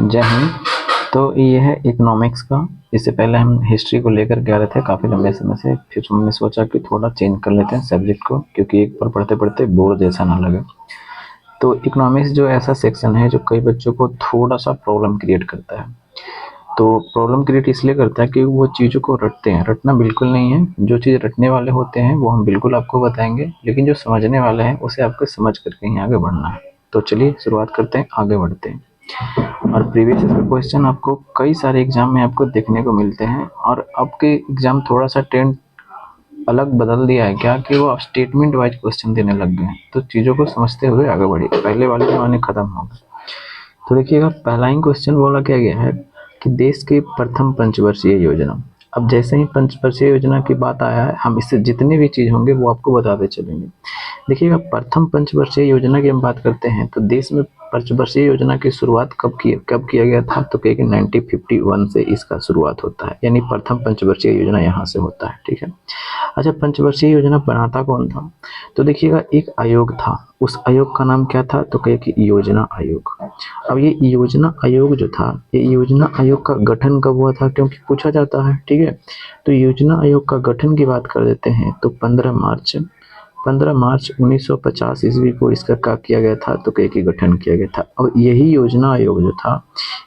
जय हिंद। तो ये है इकोनॉमिक्स का। इससे पहले हम हिस्ट्री को लेकर के आ रहे थे काफ़ी लंबे समय से, फिर हमने सोचा कि थोड़ा चेंज कर लेते हैं सब्जेक्ट को, क्योंकि एक बार पढ़ते पढ़ते बोर जैसा ना लगे। तो इकोनॉमिक्स जो ऐसा सेक्शन है जो कई बच्चों को थोड़ा सा प्रॉब्लम क्रिएट करता है। तो प्रॉब्लम क्रिएट इसलिए करता है कि वो चीज़ों को रटते हैं। रटना बिल्कुल नहीं है, जो चीज़ रटने वाले होते हैं वो हम बिल्कुल आपको बताएंगे, लेकिन जो समझने वाले हैं उसे आपको समझ करके ही आगे बढ़ना है। तो चलिए शुरुआत करते हैं, आगे बढ़ते हैं। और प्रीवियस ईयर के क्वेश्चन आपको कई सारे एग्जाम में आपको देखने को मिलते हैं, और आपके एग्जाम थोड़ा सा ट्रेंड अलग बदल दिया है क्या कि वो स्टेटमेंट वाइज क्वेश्चन देने लग गए हैं। तो चीज़ों को समझते हुए आगे बढ़िए, पहले वाले ज़माने खत्म हो गए। तो देखिएगा, पहला ही क्वेश्चन बोला क्या गया है कि देश की प्रथम पंचवर्षीय योजना। अब जैसे ही पंचवर्षीय योजना की बात आया है, हम इससे जितने भी चीज़ होंगे वो आपको बताते चलेंगे। देखिएगा, प्रथम पंचवर्षीय योजना की हम बात करते हैं तो देश में पंचवर्षीय योजना की शुरुआत कब किया गया था, तो कहेंगे 1951 से इसका शुरुआत होता है, यानी प्रथम पंचवर्षीय योजना यहाँ से होता है। ठीक है। अच्छा, पंचवर्षीय योजना बनाता कौन था? तो देखिएगा, एक आयोग था। उस आयोग का नाम क्या था? तो कहे कि योजना आयोग। अब ये योजना आयोग जो था, ये योजना आयोग का गठन कब हुआ था, क्योंकि पूछा जाता है। ठीक है। तो योजना आयोग का गठन की बात कर देते हैं तो 15 मार्च 1950 ईस्वी को इसका क्या किया गया था, तो कहे कि गठन किया गया था। और यही योजना आयोग जो था,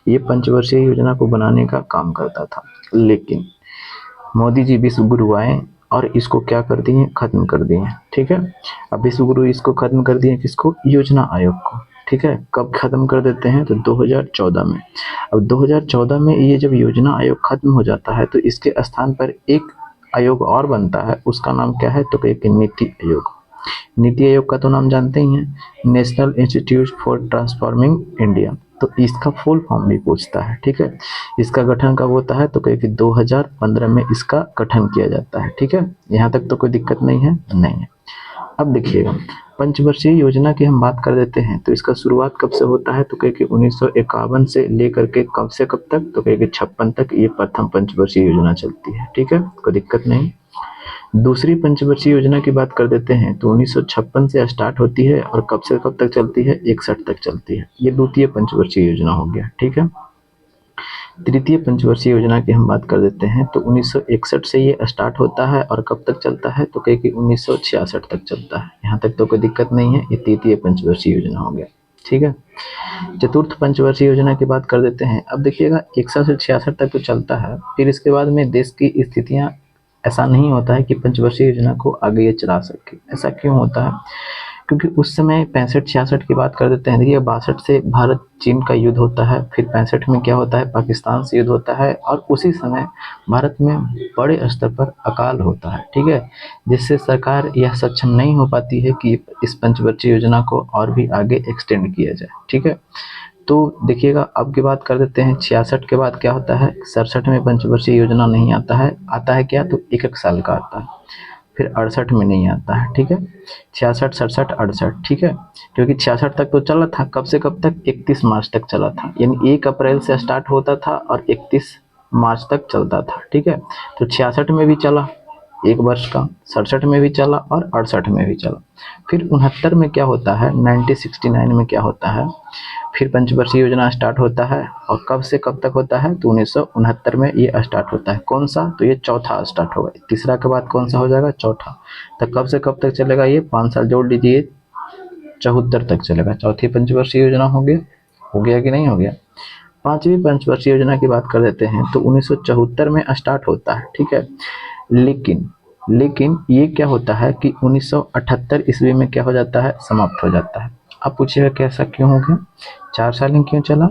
ये पंचवर्षीय योजना को बनाने का काम करता था। लेकिन मोदी जी विश्व गुरु आए और इसको क्या कर दिए, खत्म कर दिए। ठीक है। अब विश्व गुरु इसको खत्म कर दिए, किसको? योजना आयोग को। ठीक है। कब खत्म कर देते हैं? तो 2014 में। अब 2014 में ये जब योजना आयोग खत्म हो जाता है तो इसके स्थान पर एक आयोग और बनता है। उसका नाम क्या है? तो कहिए नीति आयोग। नीति आयोग का तो नाम जानते ही हैं, national institute for transforming India. तो इसका फुल फॉर्म भी पूछता है। ठीक है। इसका गठन कब होता है? तो कहे कि 2015 में इसका गठन किया जाता है। ठीक है। यहाँ तक तो कोई दिक्कत नहीं है? नहीं है। अब देखिएगा, पंचवर्षीय योजना की हम बात कर देते हैं तो इसका शुरुआत कब से होता है? तो कहे कि 1951 से लेकर के कब से कब तक? तो कहे कि 56 तक ये प्रथम पंचवर्षीय योजना चलती है। ठीक है, कोई दिक्कत नहीं। दूसरी पंचवर्षीय योजना की बात कर देते हैं तो 1956 से स्टार्ट होती है और कब से कब तक चलती है? 61 तक चलती है। ये द्वितीय पंचवर्षीय योजना हो गया। ठीक है। तृतीय पंचवर्षीय योजना की हम बात कर देते हैं तो 1961 से ये स्टार्ट होता है और कब तक चलता है? तो कहे कि 1966 तक चलता है। यहाँ तक तो कोई दिक्कत नहीं है, ये तृतीय पंचवर्षीय योजना हो गया। ठीक है। चतुर्थ पंचवर्षीय योजना की बात कर देते हैं। अब देखिएगा, 61 से 66 तक तो चलता है, फिर इसके बाद में देश की स्थितियां, ऐसा नहीं होता है कि पंचवर्षीय योजना को आगे ये चला सके। ऐसा क्यों होता है? क्योंकि उस समय 65-66 की बात कर देते हैं। देखिए, 62 से भारत चीन का युद्ध होता है, फिर 65 में क्या होता है? पाकिस्तान से युद्ध होता है, और उसी समय भारत में बड़े स्तर पर अकाल होता है। ठीक है। जिससे सरकार यह सक्षम नहीं हो पाती है कि इस पंचवर्षीय योजना को और भी आगे एक्सटेंड किया जाए। ठीक है। तो देखिएगा, अब की बात कर देते हैं 66 के बाद क्या होता है? 67 में पंचवर्षीय योजना नहीं आता है। आता है क्या? तो एक एक साल का आता है। फिर 68 में नहीं आता है। ठीक है। 66, 67, 68। ठीक है। क्योंकि 66 तक तो चला था, कब से कब तक? 31 मार्च तक चला था, यानी 1 अप्रैल से स्टार्ट होता था और 31 मार्च तक चलता था। ठीक है। तो 66 में भी चला 1 वर्ष का, 67 में भी चला और 68 में भी चला। फिर 69 में क्या होता है? 1969 में क्या होता है? फिर पंचवर्षीय योजना स्टार्ट होता है, और कब से कब तक होता है? तो 1969 में ये स्टार्ट होता है। कौन सा? तो ये चौथा स्टार्ट होगा। तीसरा के बाद कौन सा हो जाएगा? चौथा। तो कब से कब तक चलेगा? ये 5 साल जोड़ लीजिए, 74 तक चलेगा। चौथी पंचवर्षीय योजना हो गया। हो गया कि नहीं हो गया? पांचवी पंचवर्षीय योजना की बात कर देते हैं तो 1974 में स्टार्ट होता है। ठीक है। लेकिन ये क्या होता है कि 1978 ईस्वी में क्या हो जाता है? समाप्त हो जाता है। अब पूछिएगा कैसा क्यों हो गया, 4 साल ही क्यों चला?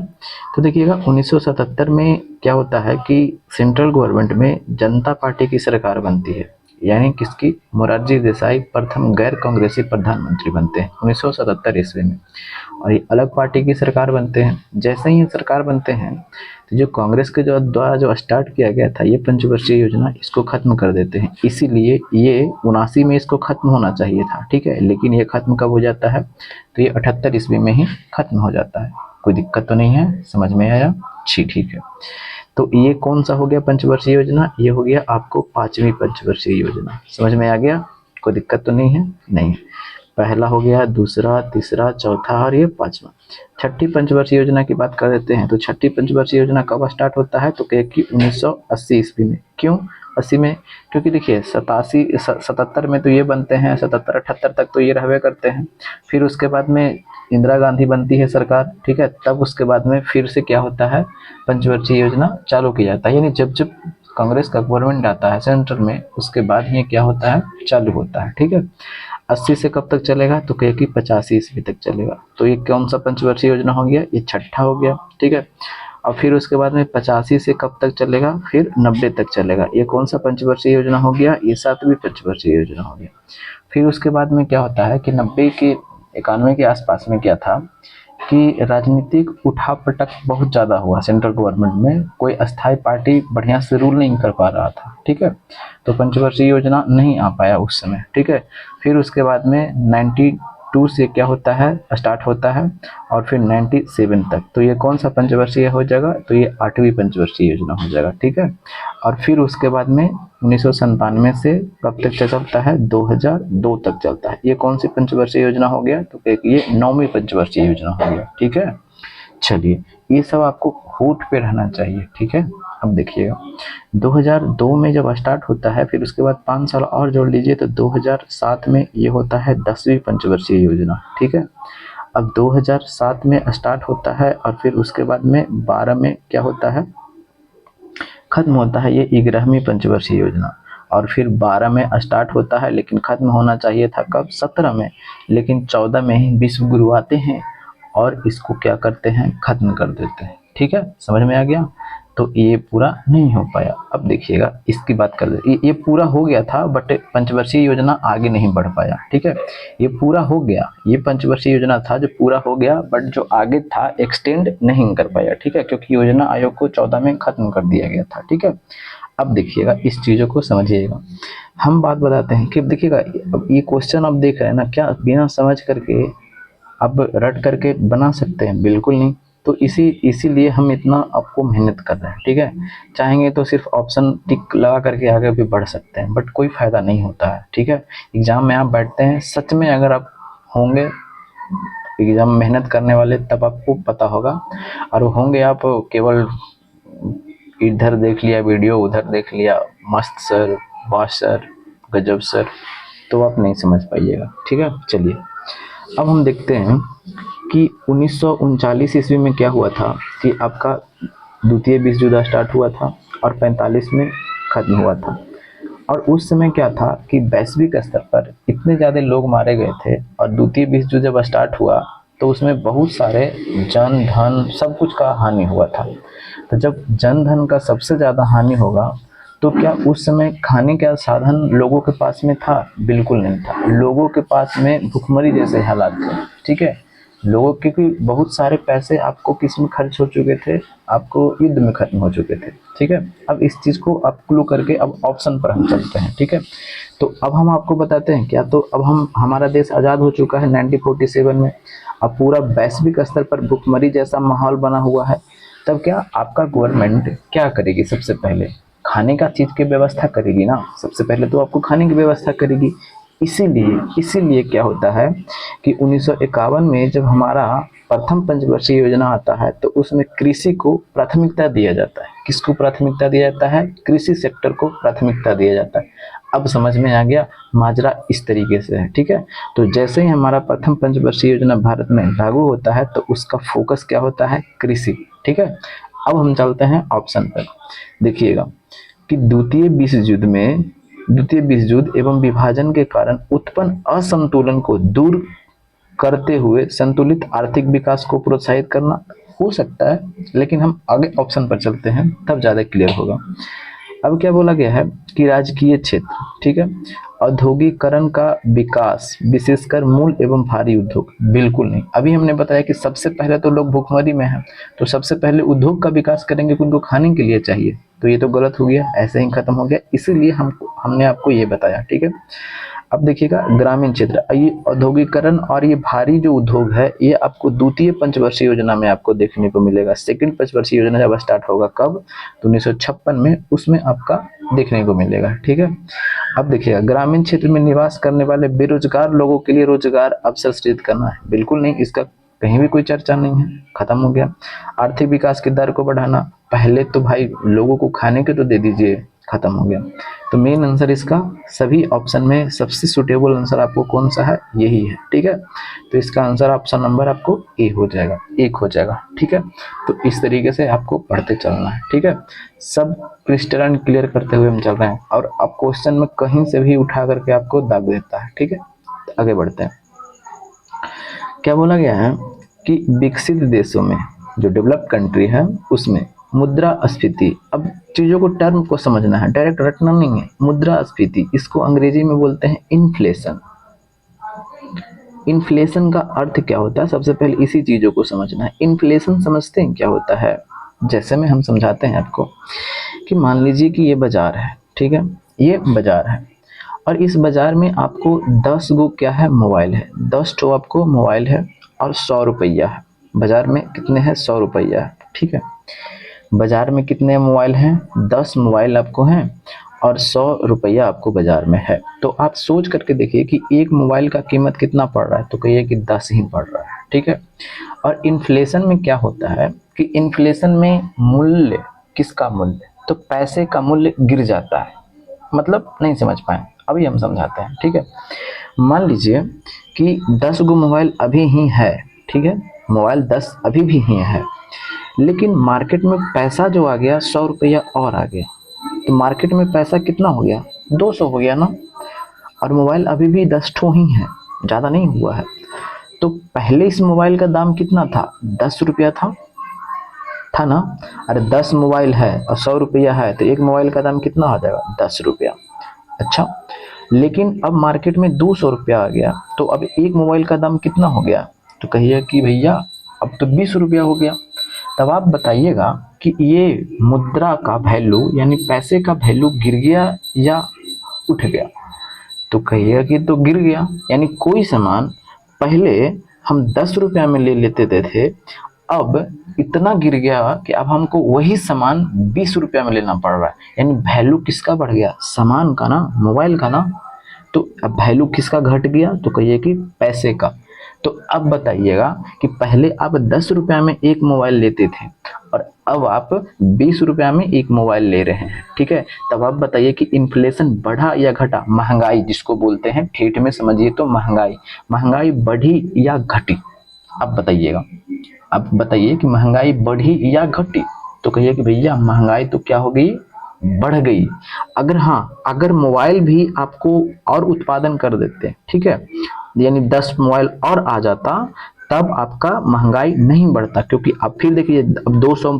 तो देखिएगा, 1977 में क्या होता है कि सेंट्रल गवर्नमेंट में जनता पार्टी की सरकार बनती है, यानी किसकी? मोरारजी देसाई प्रथम गैर कांग्रेसी प्रधानमंत्री बनते हैं 1977 ईस्वी में, और ये अलग पार्टी की सरकार बनते हैं। जैसे ही ये सरकार बनते हैं तो जो कांग्रेस के द्वारा जो स्टार्ट किया गया था ये पंचवर्षीय योजना, इसको खत्म कर देते हैं। इसीलिए ये 79 में इसको खत्म होना चाहिए था। ठीक है। लेकिन ये खत्म कब हो जाता है? तो ये 78 ईस्वी में ही खत्म हो जाता है। कोई दिक्कत तो नहीं है? समझ में आया? जी, ठीक है। तो ये कौन सा हो गया पंचवर्षीय योजना? ये हो गया आपको 5वीं पंचवर्षीय योजना। समझ में आ गया? कोई दिक्कत तो नहीं है? नहीं। पहला हो गया, दूसरा, तीसरा, चौथा और ये पांचवा। छठी पंचवर्षीय योजना की बात कर देते हैं। तो छठी पंचवर्षीय योजना कब स्टार्ट होता है? तो कहे कि 1980 ईस्वी में। क्यों 80 में? क्योंकि देखिए 77 में तो ये बनते हैं, 77-78 तक तो ये रहवे करते हैं। फिर उसके बाद में इंदिरा गांधी बनती है सरकार, ठीक है, तब उसके बाद में फिर से क्या होता है, पंचवर्षीय योजना चालू की जाता है। यानी जब जब कांग्रेस का गवर्नमेंट आता है सेंटर में, उसके बाद ये क्या होता है, चालू होता है, ठीक है। 80 से कब तक चलेगा? तो कहे कि 85 ईस्वी तक चलेगा। तो ये कौन सा पंचवर्षीय योजना हो गया? ये छठा हो गया, ठीक है। और फिर उसके बाद में 85 से कब तक चलेगा? फिर 90 तक चलेगा। ये कौन सा पंचवर्षीय योजना हो गया? ये 7वीं पंचवर्षीय योजना हो गया। फिर उसके बाद में क्या होता है कि 90 के 91 के आसपास में क्या था कि राजनीतिक उठापटक बहुत ज़्यादा हुआ सेंट्रल गवर्नमेंट में। कोई अस्थायी पार्टी बढ़िया से रूल नहीं कर पा रहा था, ठीक है। तो पंचवर्षीय योजना नहीं आ पाया उस समय, ठीक है। फिर उसके बाद में 92 से क्या होता है, स्टार्ट होता है और फिर 97 तक। तो ये कौन सा पंचवर्षीय हो जाएगा? तो ये 8वीं पंचवर्षीय योजना हो जाएगा, ठीक है। और फिर उसके बाद में 1997 से कब तक चलता है? 2002 तक चलता है। ये कौन सी पंचवर्षीय योजना हो गया? तो ये 9वीं पंचवर्षीय योजना हो गया, ठीक है। चलिए, ये सब आपको होठ पे रहना चाहिए, ठीक है। अब देखिएगा 2002 में जब स्टार्ट होता है, फिर उसके बाद 5 साल और जोड़ लीजिए तो 2007 में ये होता है 10वीं पंचवर्षीय योजना, ठीक है। अब 2007 में स्टार्ट होता है और फिर उसके बाद में 12 में क्या होता है, खत्म होता है ये 11वीं पंचवर्षीय योजना। और फिर 12 में स्टार्ट होता है, लेकिन खत्म होना चाहिए था कब? 17 में, लेकिन 14 में ही विश्व गुरु आते हैं और इसको क्या करते हैं, खत्म कर देते हैं, ठीक है। समझ में आ गया? तो ये पूरा नहीं हो पाया। अब देखिएगा इसकी बात कर ये पूरा हो गया था, बट पंचवर्षीय योजना आगे नहीं बढ़ पाया, ठीक है। ये पूरा हो गया, ये पंचवर्षीय योजना था जो पूरा हो गया, बट जो आगे था एक्सटेंड नहीं कर पाया, ठीक है, क्योंकि योजना आयोग को 14 में खत्म कर दिया गया था, ठीक है। अब देखिएगा इस चीज़ों को समझिएगा। हम बात बताते हैं कि देखिएगा अब ये क्वेश्चन आप देख रहे हैं ना, क्या बिना समझ करके अब रट करके बना सकते हैं? बिल्कुल नहीं। तो इसीलिए हम इतना आपको मेहनत कर रहे हैं, ठीक है। चाहेंगे तो सिर्फ ऑप्शन टिक लगा करके आगे भी बढ़ सकते हैं, बट कोई फ़ायदा नहीं होता है, ठीक है। एग्ज़ाम में आप बैठते हैं, सच में अगर आप होंगे एग्ज़ाम में मेहनत करने वाले, तब आपको पता होगा। और होंगे आप केवल इधर देख लिया वीडियो, उधर देख लिया, मस्त सर, वाह सर, गजब सर, तो आप नहीं समझ पाइएगा, ठीक है। चलिए अब हम देखते हैं कि 1939 ईस्वी में क्या हुआ था कि आपका द्वितीय विश्व युद्ध स्टार्ट हुआ था और 45 में खत्म हुआ था। और उस समय क्या था कि वैश्विक स्तर पर इतने ज़्यादा लोग मारे गए थे, और द्वितीय विश्व युद्ध जब स्टार्ट हुआ तो उसमें बहुत सारे जन धन सब कुछ का हानि हुआ था। तो जब जन धन का सबसे ज़्यादा हानि होगा तो क्या उस समय खाने का साधन लोगों के पास में था? बिल्कुल नहीं था। लोगों के पास में भुखमरी जैसे हालात थे, ठीक है। लोगों के बहुत सारे पैसे आपको किस में खर्च हो चुके थे? आपको युद्ध में खत्म हो चुके थे, ठीक है। अब इस चीज़ को आप क्लू करके अब ऑप्शन पर हम चलते हैं, ठीक है। तो अब हम आपको बताते हैं क्या, तो अब हमारा देश आज़ाद हो चुका है 1947 में। अब पूरा वैश्विक स्तर पर भुखमरी जैसा माहौल बना हुआ है। तब क्या आपका गवर्नमेंट क्या करेगी? सबसे पहले खाने का चीज़ की व्यवस्था करेगी ना, सबसे पहले तो आपको खाने की व्यवस्था करेगी। इसीलिए क्या होता है कि 1951 में जब हमारा प्रथम पंचवर्षीय योजना आता है तो उसमें कृषि को प्राथमिकता दिया जाता है। किसको प्राथमिकता दिया जाता है? कृषि सेक्टर को प्राथमिकता दिया जाता है। अब समझ में आ गया माजरा इस तरीके से है, ठीक है। तो जैसे ही हमारा प्रथम पंचवर्षीय योजना भारत में लागू होता है तो उसका फोकस क्या होता है? कृषि, ठीक है। अब हम चलते हैं ऑप्शन पर। देखिएगा कि द्वितीय विश्व युद्ध एवं विभाजन के कारण उत्पन्न असंतुलन को दूर करते हुए संतुलित आर्थिक विकास को प्रोत्साहित करना हो सकता है, लेकिन हम आगे ऑप्शन पर चलते हैं तब ज़्यादा क्लियर होगा। अब क्या बोला गया है कि राजकीय क्षेत्र, ठीक है, औद्योगिकरण का विकास, विशेषकर मूल एवं भारी उद्योग, बिल्कुल नहीं। अभी हमने बताया कि सबसे पहले तो लोग भुखमरी में हैं, तो सबसे पहले उद्योग का विकास करेंगे कि उनको खाने के लिए चाहिए, तो ये तो गलत हो गया, ऐसे ही खत्म हो गया। इसीलिए हमने आपको ये बताया, ठीक है। अब देखिएगा ग्रामीण क्षेत्र, ये औद्योगिकरण और ये भारी जो उद्योग है ये आपको द्वितीय पंचवर्षीय योजना में आपको देखने को मिलेगा। सेकंड पंचवर्षीय योजना जब स्टार्ट होगा कब, तो 1956 में, उसमें आपका देखने को मिलेगा। ठीक है, अब देखिएगा ग्रामीण क्षेत्र में निवास करने वाले बेरोजगार लोगों के लिए रोजगार अवसर सृजित करना है, बिल्कुल नहीं, इसका कहीं भी कोई चर्चा नहीं है, खत्म हो गया। आर्थिक विकास की दर को बढ़ाना, पहले तो भाई लोगों को खाने के तो दे दीजिए, खत्म हो गया। तो मेन आंसर इसका सभी ऑप्शन में सबसे सुटेबल आंसर आपको कौन सा है, यही है। ठीक है, तो इसका आंसर ऑप्शन नंबर आपको ए हो जाएगा, 1 हो जाएगा। ठीक है, तो इस तरीके से आपको पढ़ते चलना है। ठीक है, सब क्रिस्टलन क्लियर करते हुए हम चल रहे हैं, और अब क्वेश्चन में कहीं से भी उठा करके आपको दाग देता है। ठीक है, तो आगे बढ़ते हैं। क्या बोला गया है कि विकसित देशों में, जो डेवलप्ड कंट्री है उसमें मुद्रास्फीति, अब चीजों को टर्म को समझना है, डायरेक्ट रटना नहीं है। मुद्रास्फीति, इसको अंग्रेजी में बोलते हैं इन्फ्लेशन। इन्फ्लेशन का अर्थ क्या होता है, सबसे पहले इसी चीजों को समझना है। इन्फ्लेशन समझते हैं क्या होता है, जैसे में हम समझाते हैं आपको कि मान लीजिए कि ये बाजार है, ठीक है, ये बाजार है, और इस बाजार में आपको 10 गो क्या है, मोबाइल है, 10 ठो आपको मोबाइल है, और 100 रुपया है। बाजार में कितने हैं, 100 रुपया है। ठीक है, बाजार में कितने मोबाइल हैं, 10 मोबाइल आपको हैं, और 100 रुपया आपको बाजार में है। तो आप सोच करके देखिए कि एक मोबाइल का कीमत कितना पड़ रहा है, तो कहिए कि 10 ही पड़ रहा है। ठीक है, और इन्फ्लेशन में क्या होता है कि इन्फ्लेशन में मूल्य, किसका मूल्य, तो पैसे का मूल्य गिर जाता है। मतलब नहीं समझ पाए, अभी हम समझाते हैं। ठीक है, मान लीजिए कि 10 गो मोबाइल अभी ही है, ठीक है, मोबाइल 10 अभी भी ही है, लेकिन मार्केट में पैसा जो आ गया 100 रुपया और आ गया, तो मार्केट में पैसा कितना हो गया, 200 हो गया ना, और मोबाइल अभी भी 10 ठो ही है, ज़्यादा नहीं हुआ है। तो पहले इस मोबाइल का दाम कितना था, 10 रुपया था ना। अरे 10 मोबाइल है और 100 रुपया है, तो एक मोबाइल का दाम कितना हो जाएगा, 10 रुपया। अच्छा, लेकिन अब मार्केट में 200 रुपया आ गया, तो अब एक मोबाइल का दाम कितना हो गया, तो कहिए कि भैया अब तो 20 रुपया हो गया। तब आप बताइएगा कि ये मुद्रा का वैल्यू यानी पैसे का वैल्यू गिर गया या उठ गया, तो कहिएगा कि तो गिर गया। यानी कोई सामान पहले हम 10 रुपया में ले लेते थे, अब इतना गिर गया कि अब हमको वही सामान 20 रुपया में लेना पड़ रहा है। यानी वैल्यू किसका बढ़ गया, सामान का ना, मोबाइल का ना। तो अब वैल्यू किसका घट गया, तो कहिए कि पैसे का। तो अब बताइएगा कि पहले आप 10 रुपया में एक मोबाइल लेते थे, और अब आप 20 रुपया में एक मोबाइल ले रहे हैं। ठीक है, तब आप बताइए कि इन्फ्लेशन बढ़ा या घटा, महंगाई जिसको बोलते हैं, ठेठ में समझिए तो महंगाई बढ़ी या घटी। अब बताइएगा, अब बताइए कि महंगाई बढ़ी या घटी, तो कहिए कि भैया महंगाई तो क्या हो गई, बढ़ गई। अगर हाँ, अगर मोबाइल भी आपको और उत्पादन कर देते, ठीक है, यानी 10 मोबाइल और आ जाता, तब आपका महंगाई नहीं बढ़ता, क्योंकि अब फिर देखिए अब 200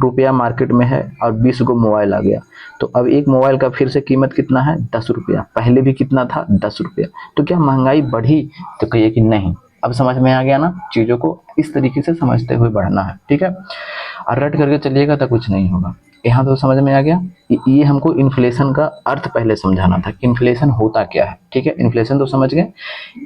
रुपया मार्केट में है और 20 गो मोबाइल आ गया, तो अब एक मोबाइल का फिर से कीमत कितना है, 10 रुपया, पहले भी कितना था, 10 रुपया। तो क्या महंगाई बढ़ी, तो कहिए कि नहीं। अब समझ में आ गया ना, चीज़ों को इस तरीके से समझते हुए बढ़ना है। ठीक है, और रट करके चलिएगा तो कुछ नहीं होगा। यहाँ तो समझ में आ गया, ये हमको इन्फ्लेशन का अर्थ पहले समझाना था कि इन्फ्लेशन होता क्या है। ठीक है, इन्फ्लेशन तो समझ गए,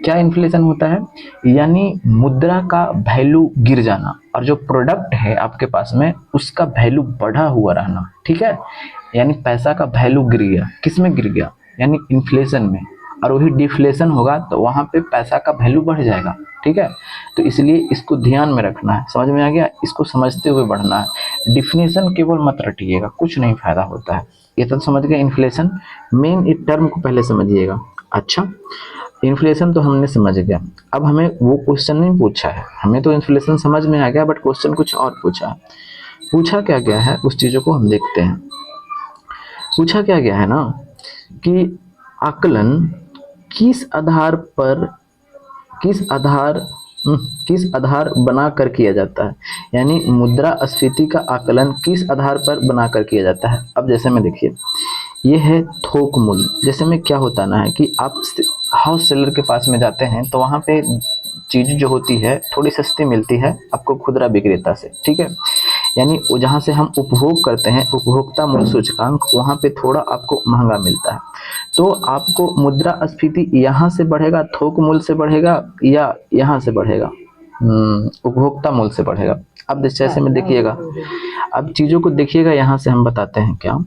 क्या इन्फ्लेशन होता है, यानी मुद्रा का वैल्यू गिर जाना, और जो प्रोडक्ट है आपके पास में उसका वैल्यू बढ़ा हुआ रहना। ठीक है, यानी पैसा का वैल्यू गिर गया, किस में गिर गया, यानी इन्फ्लेशन में, और वही डिफ्लेशन होगा तो वहाँ पे पैसा का वैल्यू बढ़ जाएगा। ठीक है, तो इसलिए इसको ध्यान में रखना है, समझ में आ गया, इसको समझते हुए बढ़ना है। डिफिनेशन केवल मत रटिएगा, कुछ नहीं फायदा होता है। ये तो समझ गए इन्फ्लेशन, मेन इस टर्म को पहले समझिएगा। अच्छा, इन्फ्लेशन तो हमने समझ गया, अब हमें वो क्वेश्चन नहीं पूछा है, हमें तो इन्फ्लेशन समझ में आ गया, बट क्वेश्चन कुछ और पूछा है। पूछा क्या गया है उस चीज़ों को हम देखते हैं। पूछा क्या गया है ना कि आकलन किस आधार पर, किस आधार बनाकर किया जाता है, यानी मुद्रास्फीति का आकलन किस आधार पर बनाकर किया जाता है। अब जैसे में देखिए, ये है थोक मूल्य। जैसे में क्या होता ना है कि आप हाउस सेलर के पास में जाते हैं तो वहाँ पे चीज़ जो होती है थोड़ी सस्ती मिलती है आपको खुदरा विक्रेता से। ठीक है, यानी जहाँ से हम उपभोग करते हैं, उपभोक्ता मूल्य सूचकांक, वहाँ पे थोड़ा आपको महंगा मिलता है। तो आपको मुद्रास्फीति यहाँ से बढ़ेगा, थोक मूल्य से बढ़ेगा, या यहाँ से बढ़ेगा, उपभोक्ता मूल्य से बढ़ेगा। अब जैसे में देखिएगा, अब चीज़ों को देखिएगा, यहाँ से हम बताते हैं क्या,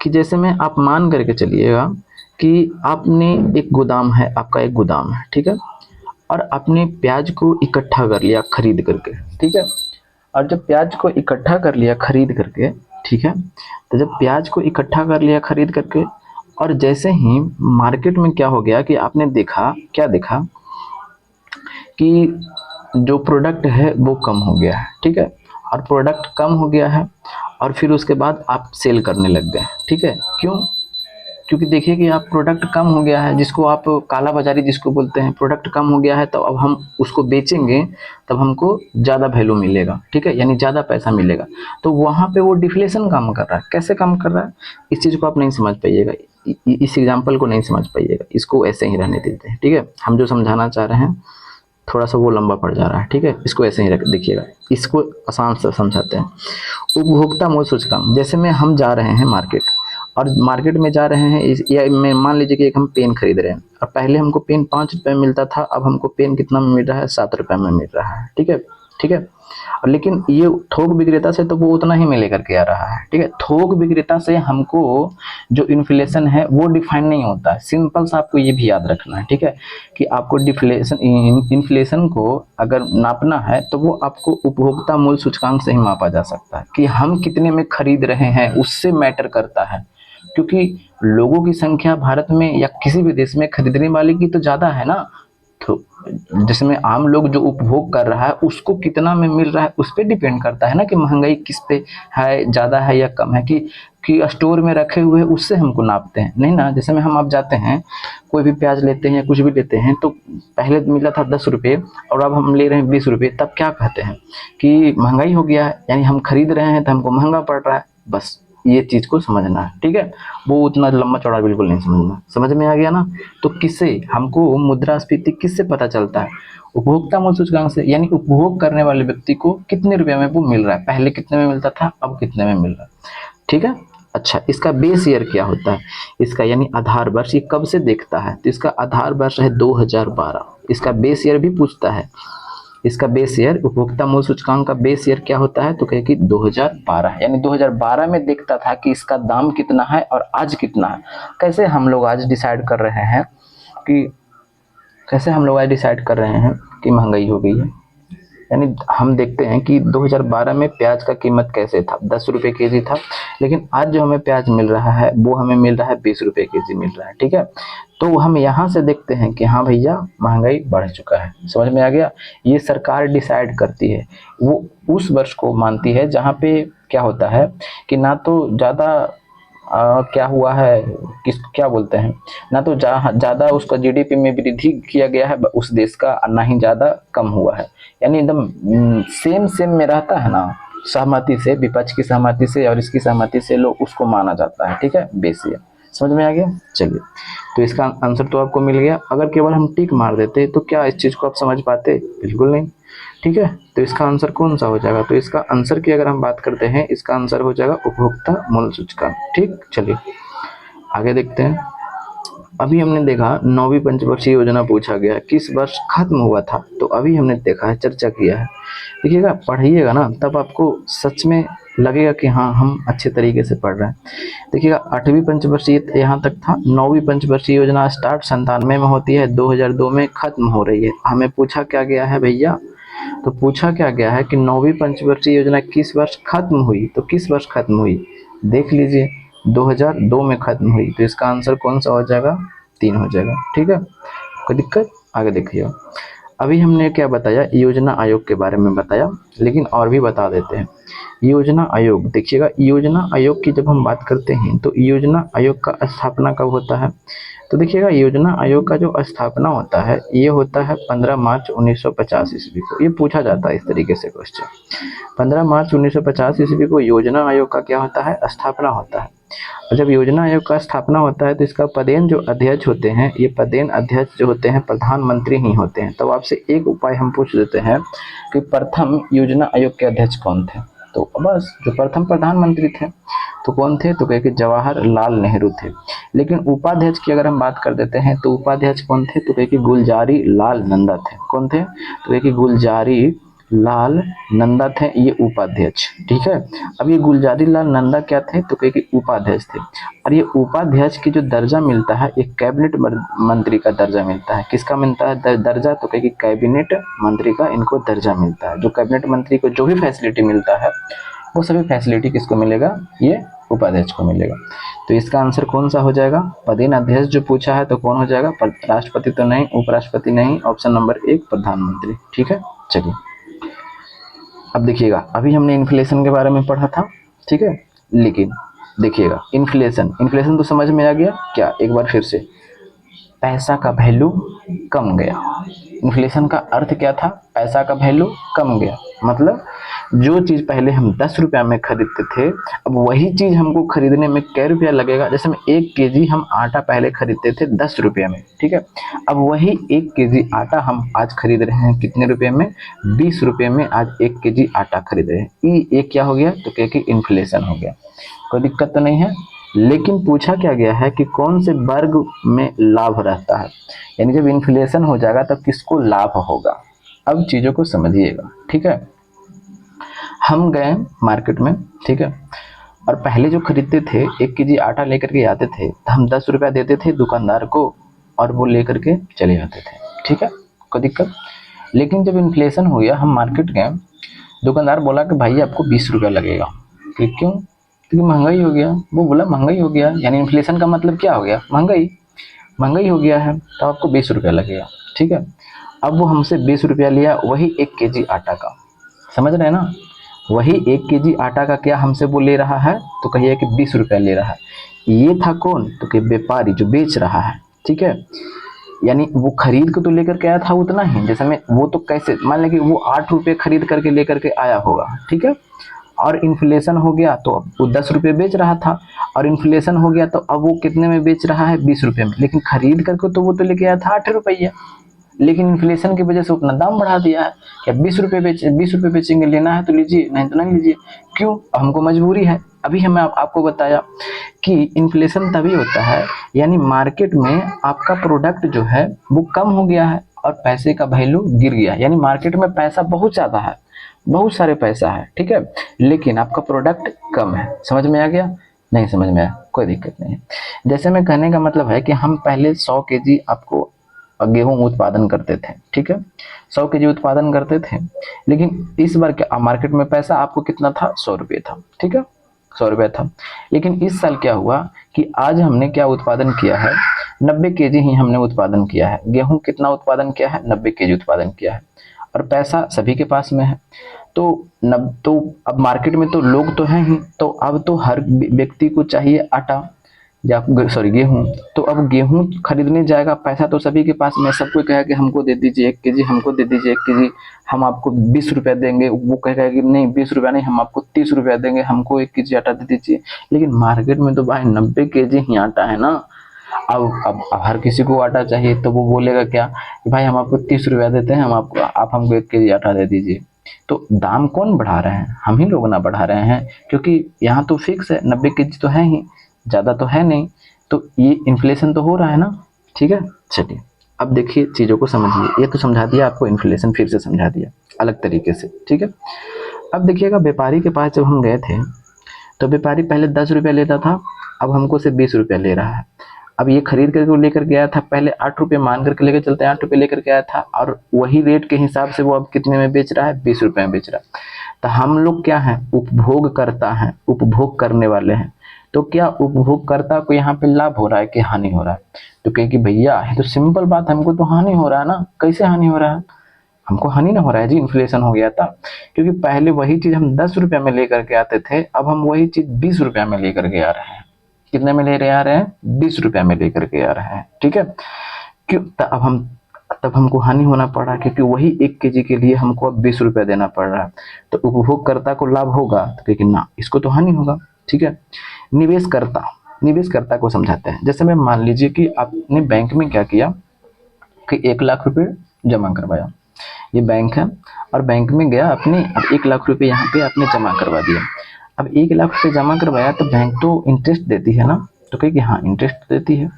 कि जैसे में आप मान करके चलिएगा कि आपने एक गोदाम है, आपका एक गोदाम है, ठीक है, और आपने प्याज को इकट्ठा कर लिया खरीद करके, ठीक है, और जब प्याज को इकट्ठा कर लिया खरीद करके, ठीक है, तो जब प्याज को इकट्ठा कर लिया खरीद करके, और जैसे ही मार्केट में क्या हो गया कि आपने देखा, क्या देखा कि जो प्रोडक्ट है वो कम हो गया है, ठीक है, और प्रोडक्ट कम हो गया है, और फिर उसके बाद आप सेल करने लग गए, ठीक है, क्यों? क्योंकि देखिए कि आप प्रोडक्ट कम हो गया है, जिसको आप काला बाजारी जिसको बोलते हैं, प्रोडक्ट कम हो गया है, तो अब हम उसको बेचेंगे तब हमको ज़्यादा वैल्यू मिलेगा, ठीक है, यानी ज़्यादा पैसा मिलेगा। तो वहाँ पे वो डिफ्लेशन काम कर रहा है। कैसे काम कर रहा है, इस चीज़ को आप नहीं समझ पाइएगा, इस एग्जाम्पल को नहीं समझ पाइएगा, इसको ऐसे ही रहने देते हैं, ठीक है। हम जो समझाना चाह रहे हैं थोड़ा सा वो लंबा पड़ जा रहा है, ठीक है, इसको ऐसे ही रख देखिएगा, इसको आसान से समझाते हैं। उपभोक्ता मूल्य सूचकांक, जैसे में हम जा रहे हैं मार्केट, और मार्केट में जा रहे हैं, या मैं मान लीजिए कि एक हम पेन खरीद रहे हैं, और पहले हमको पेन 5 रुपये में मिलता था, अब हमको पेन कितना में मिल रहा है, 7 रुपये में मिल रहा है, ठीक है, ठीक है। और लेकिन ये थोक विक्रेता से तो वो उतना ही में लेकर के आ रहा है, ठीक है। थोक विक्रेता से हमको जो इन्फ्लेशन है वो डिफाइन नहीं होता है। सिंपल सा आपको ये भी याद रखना है, ठीक है, कि आपको इन्फ्लेशन को अगर नापना है तो वो आपको उपभोक्ता मूल्य सूचकांक से ही मापा जा सकता है, कि हम कितने में खरीद रहे हैं, उससे मैटर करता है। क्योंकि लोगों की संख्या भारत में या किसी भी देश में खरीदने वाले की तो ज़्यादा है ना, तो जिसमें आम लोग जो उपभोग कर रहा है उसको कितना में मिल रहा है उस पर डिपेंड करता है ना, कि महंगाई किस पे है, ज़्यादा है या कम है, कि स्टोर में रखे हुए उससे हमको नापते हैं नहीं ना। जैसे में हम आप जाते हैं, कोई भी प्याज लेते हैं या कुछ भी लेते हैं, तो पहले मिला था 10 रुपये और अब हम ले रहे हैं 20 रुपये, तब क्या कहते हैं कि महंगाई हो गया है, यानी हम खरीद रहे हैं तो हमको महंगा पड़ रहा है। बस ये चीज़ को समझना है, ठीक है, वो उतना लंबा चौड़ा बिल्कुल नहीं समझना। समझ में आ गया ना। तो किससे हमको मुद्रास्फीति किससे पता चलता है, उपभोक्ता मूल्य सूचकांक से, यानी उपभोग करने वाले व्यक्ति को कितने रुपए में वो मिल रहा है, पहले कितने में मिलता था अब कितने में मिल रहा है, ठीक है। अच्छा, इसका बेस ईयर क्या होता है, इसका यानी आधार वर्ष, ये कब से देखता है, तो इसका आधार वर्ष है 2012। इसका बेस ईयर भी पूछता है, इसका बेस ईयर, उपभोक्ता मूल्य सूचकांक का बेस ईयर क्या होता है, तो कहे कि 2012, यानी 2012 में देखता था कि इसका दाम कितना है और आज कितना है। कैसे हम लोग आज डिसाइड कर रहे हैं कि महंगाई हो गई है, यानी हम देखते हैं कि 2012 में प्याज का कीमत कैसे था, 10 रुपये के जी था, लेकिन आज जो हमें प्याज मिल रहा है वो हमें मिल रहा है 20 रुपये के जी मिल रहा है, ठीक है। तो हम यहाँ से देखते हैं कि हाँ भैया महंगाई बढ़ चुका है। समझ में आ गया। ये सरकार डिसाइड करती है, वो उस वर्ष को मानती है जहाँ पे क्या होता है कि ना तो ज़्यादा क्या हुआ है, क्या बोलते हैं, ना तो ज़्यादा उसका जीडीपी में वृद्धि किया गया है उस देश का, ना ही ज़्यादा कम हुआ है, यानी एकदम सेम में रहता है ना, सहमति से, विपक्ष की सहमति से और इसकी सहमति से लोग उसको माना जाता है, ठीक है, बेसिक। समझ में आ गया। चलिए, तो इसका आंसर तो आपको मिल गया। अगर केवल हम टिक मार देते तो क्या इस चीज़ को आप समझ पाते, बिल्कुल नहीं, ठीक है। तो इसका आंसर कौन सा हो जाएगा, तो इसका आंसर की अगर हम बात करते हैं, इसका आंसर हो जाएगा उपभोक्ता मूल्य सूचकांक, ठीक। चलिए आगे देखते हैं। अभी हमने देखा 9वीं पंचवर्षीय योजना पूछा गया किस वर्ष खत्म हुआ था, तो अभी हमने देखा है, चर्चा किया है। देखिएगा, पढ़िएगा ना तब आपको सच में लगेगा कि हाँ हम अच्छे तरीके से पढ़ रहे हैं। देखिएगा, 8वीं पंचवर्षीय यहाँ तक था, 9वीं पंचवर्षीय योजना स्टार्ट 97 में होती है, 2002 में खत्म हो रही है। हमें पूछा क्या गया है भैया, तो पूछा क्या गया है कि 9वीं पंचवर्षीय योजना किस वर्ष खत्म हुई, तो किस वर्ष खत्म हुई, देख लीजिए 2002 में खत्म हुई। तो इसका आंसर कौन सा हो जाएगा, 3 हो जाएगा, ठीक है, कोई दिक्कत। आगे देखिए, अभी हमने क्या बताया, योजना आयोग के बारे में बताया, लेकिन और भी बता देते हैं। योजना आयोग, देखिएगा, योजना आयोग की जब हम बात करते हैं तो योजना आयोग का स्थापना कब होता है, तो देखिएगा, योजना आयोग का जो स्थापना होता है ये होता है 15 मार्च 1950 ईस्वी को। ये पूछा जाता है इस तरीके से क्वेश्चन, 15 मार्च 1950 ईस्वी को योजना आयोग का क्या होता है, स्थापना होता है। और जब योजना आयोग का स्थापना होता है तो इसका पदेन जो अध्यक्ष होते हैं, ये पदेन अध्यक्ष जो होते हैं प्रधानमंत्री ही होते हैं। तो आपसे एक उपाय हम पूछ देते हैं कि प्रथम योजना आयोग के अध्यक्ष कौन थे, तो बस जो प्रथम प्रधानमंत्री थे तो कौन थे, तो कहे कि जवाहरलाल नेहरू थे। लेकिन उपाध्यक्ष की अगर हम बात कर देते हैं तो उपाध्यक्ष कौन थे, तो कहे कि गुलजारी लाल नंदा थे। कौन थे, तो कहे कि गुलजारी लाल नंदा थे ये उपाध्यक्ष। ठीक है, अब ये गुलजारी लाल नंदा क्या थे, तो कहे कि उपाध्यक्ष थे। और ये उपाध्यक्ष की जो दर्जा मिलता है एक कैबिनेट मंत्री का दर्जा मिलता है। किसका मिलता है दर्जा, तो कहे कि कैबिनेट मंत्री का इनको दर्जा मिलता है। जो कैबिनेट मंत्री को जो भी फैसिलिटी मिलता है वो सभी फैसिलिटी किसको मिलेगा, ये उपाध्यक्ष को मिलेगा। तो इसका आंसर कौन सा हो जाएगा, पदेन अध्यक्ष जो पूछा है तो कौन हो जाएगा, राष्ट्रपति तो नहीं, उपराष्ट्रपति नहीं, ऑप्शन नंबर 1 प्रधानमंत्री। ठीक है, चलिए अब देखिएगा, अभी हमने इन्फ्लेशन के बारे में पढ़ा था। ठीक है, लेकिन देखिएगा इन्फ्लेशन तो समझ में आ गया क्या, एक बार फिर से, पैसा का वैल्यू कम गया। इन्फ्लेशन का अर्थ क्या था, पैसा का वैल्यू कम गया, मतलब जो चीज पहले हम 10 रुपया में खरीदते थे अब वही चीज हमको खरीदने में कै रुपया लगेगा। जैसे हम 1 केजी हम आटा पहले खरीदते थे 10 रुपये में, ठीक है, अब वही 1 केजी आटा हम आज खरीद रहे हैं कितने रुपये में, 20 रुपये में आज 1 केजी आटा खरीद रहे हैं। ये क्या हो गया, तो क्या कि इन्फ्लेशन हो गया। कोई दिक्कत तो नहीं है, लेकिन पूछा क्या गया है कि कौन से वर्ग में लाभ रहता है, यानी जब इन्फ्लेशन हो जाएगा तब किसको लाभ होगा। अब चीज़ों को समझिएगा। ठीक है, हम गए मार्केट में, ठीक है, और पहले जो खरीदते थे 1 केजी आटा लेकर के आते थे तो हम 10 रुपया देते थे दुकानदार को और वो लेकर के चले जाते थे। ठीक है, कोई दिक्कत। लेकिन जब इन्फ्लेशन हो गया हम मार्केट गए, दुकानदार बोला कि भाई आपको 20 रुपया लगेगा। कि क्यों, क्योंकि महंगाई हो गया। वो बोला महंगाई हो गया, यानी इन्फ्लेशन का मतलब क्या हो गया, महंगाई हो गया है तो आपको 20 रुपया लगेगा। ठीक है, अब वो हमसे 20 रुपया लिया वही 1 केजी आटा का, समझ रहे हैं ना, वही 1 केजी आटा का क्या हमसे वो ले रहा है, तो कहिए कि 20 रुपया ले रहा है। ये था कौन, तो कि व्यापारी जो बेच रहा है। ठीक है, यानी वो खरीद के तो लेकर के आया था उतना ही, जैसे मैं वो तो कैसे मान लें कि वो 8 रुपये खरीद करके लेकर के आया होगा। ठीक है, और इन्फ्लेशन हो गया तो अब वो 10 रुपये बेच रहा था, और इन्फ्लेशन हो गया तो अब वो कितने में बेच रहा है, 20 रुपये में। लेकिन खरीद करके तो वो तो लेके आया था 8 रुपया, लेकिन इन्फ्लेशन की वजह से उतना दाम बढ़ा दिया है। क्या 20 रुपये बेचेंगे, लेना है तो लीजिए, नहीं तो नहीं लीजिए। क्यों, हमको मजबूरी है। अभी हमें आपको बताया कि इन्फ्लेशन तभी होता है, यानी मार्केट में आपका प्रोडक्ट जो है वो कम हो गया है और पैसे का वैल्यू गिर गया, यानी मार्केट में पैसा बहुत ज़्यादा है, बहुत सारे पैसा है। ठीक है, लेकिन आपका प्रोडक्ट कम है। समझ में आ गया, नहीं समझ में आया, कोई दिक्कत नहीं है। जैसे मैं कहने का मतलब है कि हम पहले 100 केजी आपको गेहूं उत्पादन करते थे। ठीक है, 100 केजी उत्पादन करते थे, लेकिन इस बार क्या मार्केट में पैसा आपको कितना था, 100 रुपये था। ठीक है, 100 रुपये था, लेकिन इस साल क्या हुआ कि आज हमने क्या उत्पादन किया है, 90 केजी ही हमने उत्पादन किया है। गेहूं कितना उत्पादन किया है, 90 केजी उत्पादन किया है, और पैसा सभी के पास में है। तो अब मार्केट में तो लोग तो हैं ही, तो अब तो हर व्यक्ति को चाहिए आटा या गेहूं। तो अब गेहूं खरीदने जाएगा, पैसा तो सभी के पास में, सबको कहेगा कि हमको दे दीजिए 1 केजी, हमको दे दीजिए 1 केजी, हम आपको 20 रुपया देंगे। वो कहेगा कि नहीं 20 रुपया नहीं, हम आपको 30 रुपया देंगे, हमको 1 केजी आटा दे दीजिए। लेकिन मार्केट में तो भाई 90 केजी ही आटा है ना। अब हर किसी को आटा चाहिए तो वो बोलेगा क्या कि भाई हम आपको 30 रुपया देते हैं, आप हमको 1 केजी आटा दे दीजिए। तो दाम कौन बढ़ा रहे हैं, हम ही लोग ना बढ़ा रहे हैं, क्योंकि यहाँ तो फिक्स है 90 केजी तो है ही, ज़्यादा तो है नहीं, तो ये इन्फ्लेशन तो हो रहा है ना। ठीक है, चलिए अब देखिए चीज़ों को समझिए। ये तो समझा दिया आपको, इन्फ्लेशन फिर से समझा दिया अलग तरीके से। ठीक है, अब देखिएगा व्यापारी के पास जब हम गए थे तो व्यापारी पहले 10 रुपया लेता था, अब हमको से 20 रुपया ले रहा है। अब ये खरीद करके वो लेकर गया था, पहले 8 रुपये मान करके लेकर चलते हैं, 8 रुपये लेकर के आया था, और वही रेट के हिसाब से वो अब कितने में बेच रहा है, 20 रुपये में बेच रहा है। तो हम लोग क्या हैं, उपभोग करता है, उपभोग करने वाले हैं। तो क्या उपभोगकर्ता को यहाँ पे लाभ हो रहा है कि हानि हो रहा है, तो कहे कि भैया ये तो सिंपल बात, हमको तो हानि हो रहा है ना। कैसे हानि हो रहा है, हमको हानि ना हो रहा है जी, इन्फ्लेशन हो गया था। क्योंकि पहले वही चीज हम 10 रुपया में लेकर के आते थे, अब हम वही चीज 20 रुपया में लेकर के आ रहे हैं। कितने में ले रहे आ रहे हैं, 20 रुपया में लेकर के आ रहे हैं। ठीक है, क्यों, तब हमको हानि होना पड़ा, क्योंकि वही 1 केजी के लिए हमको अब 20 रुपया देना पड़ रहा है। तो उपभोगकर्ता को लाभ होगा, तो कहे कि ना, इसको तो हानि होगा। ठीक है, निवेशकर्ता को समझाते हैं। जैसे मैं मान लीजिए कि आपने बैंक में क्या किया कि 1 लाख रुपए जमा करवाया, ये बैंक है और बैंक में गया अपने, अब 1 लाख रुपए यहाँ पे आपने जमा करवा दिया। अब 1 लाख रुपए जमा करवाया तो बैंक तो इंटरेस्ट देती है ना, तो कहेगी हाँ इंटरेस्ट देती है।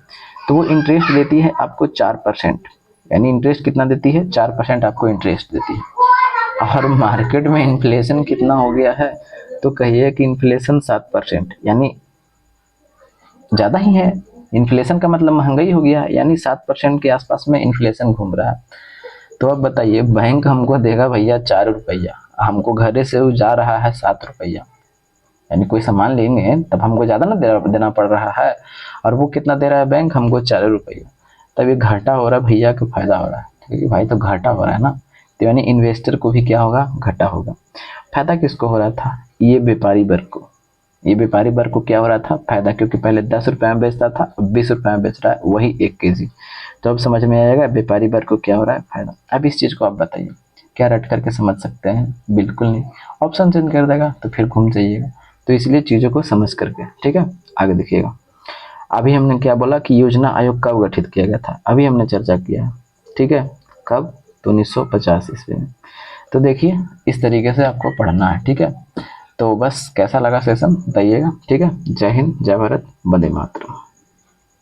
तो वो इंटरेस्ट देती है आपको 4%, यानी इंटरेस्ट कितना देती है, 4% आपको इंटरेस्ट देती है। और मार्केट में इन्फ्लेशन कितना हो गया है, तो कहिए कि इन्फ्लेशन 7%, यानी ज़्यादा ही है। इन्फ्लेशन का मतलब महंगाई हो गया, यानी 7% के आसपास में इन्फ्लेशन घूम रहा है। तो अब बताइए, बैंक हमको देगा भैया 4 रुपया, हमको घरे से वो जा रहा है 7 रुपया, यानी कोई सामान लेंगे तब हमको ज़्यादा ना देना पड़ रहा है, और वो कितना दे रहा है बैंक हमको, 4 रुपया। तब ये घाटा हो रहा है भैया कि फायदा हो रहा है, ठीक है भाई, तो घाटा हो रहा है ना, तो यानी इन्वेस्टर को भी क्या होगा, घाटा होगा। फायदा किसको हो रहा था, ये व्यापारी वर्ग को। ये व्यापारी वर्ग को क्या हो रहा था, फायदा, क्योंकि पहले 10 रुपये में बेचता था, अब 20 रुपये में बेच रहा है, वही 1 kg। तो अब समझ में आएगा व्यापारी वर्ग को क्या हो रहा है, फायदा। अब इस चीज़ को आप बताइए, क्या रट करके समझ सकते हैं, बिल्कुल नहीं, ऑप्शन चेंज कर देगा तो फिर घूम जाइएगा। तो इसलिए चीज़ों को समझ करके, ठीक है, आगे देखिएगा। अभी हमने क्या बोला कि योजना आयोग कब गठित किया गया था, अभी हमने चर्चा किया है, ठीक है, कब, तो 1950 ईस्वी में। तो देखिए इस तरीके से आपको पढ़ना है, ठीक है। तो बस कैसा लगा सेशन बताइएगा, ठीक है। जय हिंद, जय भारत, वंदे मातरम।